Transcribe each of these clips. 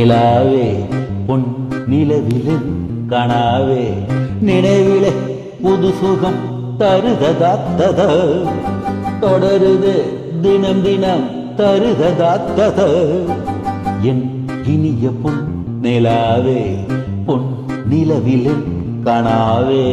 நிலாவே பொன் நிலவிலே கனாவே நினைவிலே புது சுகம் தருததாத்தத தொடருது தினம் தினம் தருததாத்தத என் இனிய பொன் நிலாவே பொன் நிலவிலே கனாவே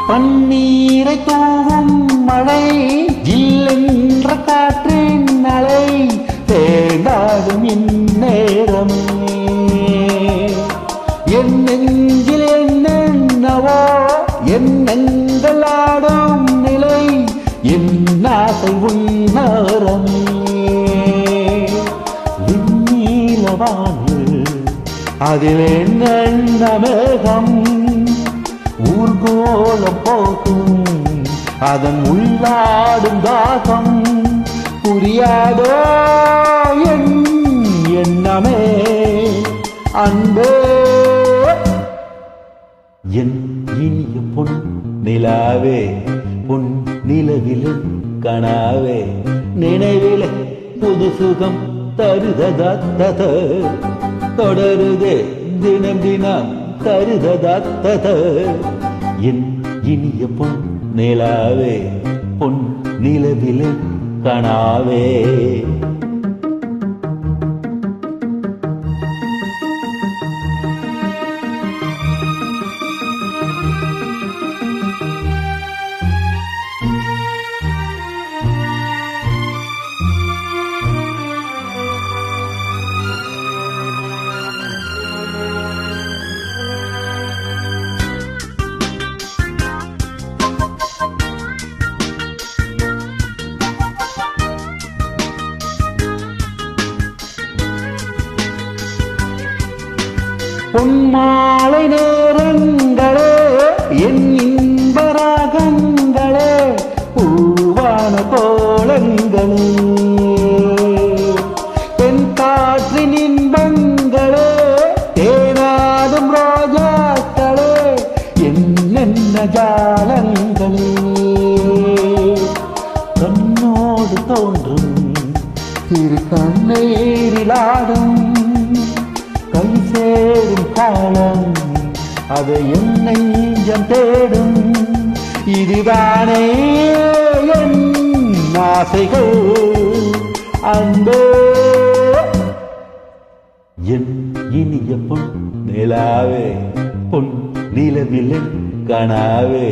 பன்னீரை தூவும் மழை ஜில்லென்ற காற்றின் அலை தேடாடும் இந்நேரம் என் நெஞ்சில் என்னவோ எண்ணங்கள் ஆடும் நிலை என் ஆசை உன்னரம் நீலவானில் அதில் என்ன மேகம் ஊர்கோலம் போகும் அதன் உள்ளாடும் தாகம் புரியாதோ என் எண்ணமே அன்பே என் இனிய பொன் நிலாவே பொன் நிலவிலே கனாவே நினைவிலே புது சுகம் தருததாத்தத தொடருதே தினம் தினம் தருததாத்தத என் இனிய பொன் நிலாவே பொன் நிலவிலே கனாவே பொன்மாலை நேரங்களே என் இன்பராகங்களே பூவான கோலங்களே என் காற்றின் இன்பங்களே தேனாடும் ரோஜாக்களே என்னென்ன ஜாலங்களே கண்ணோடு தோன்றும் சிறு கண்ணீரிலாடும் கை சேரும் காலம் அதை என் நெஞ்சம் தேடும் இதுதானே என் ஆசைகள் அன்பே என் இனிய பொன் நிலாவே பொன் நிலவிலே கனாவே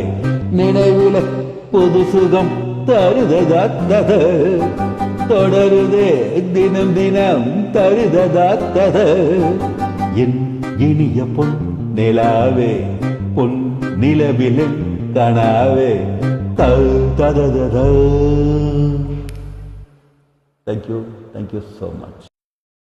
நினைவிலே புது சுகம் தருததாத்தத தொடருதே தினம் தினம் தருததாத்தத என் இனிய பொன் நிலாவே பொன் நிலவிலே கனாவே தருதத. Thank you so much.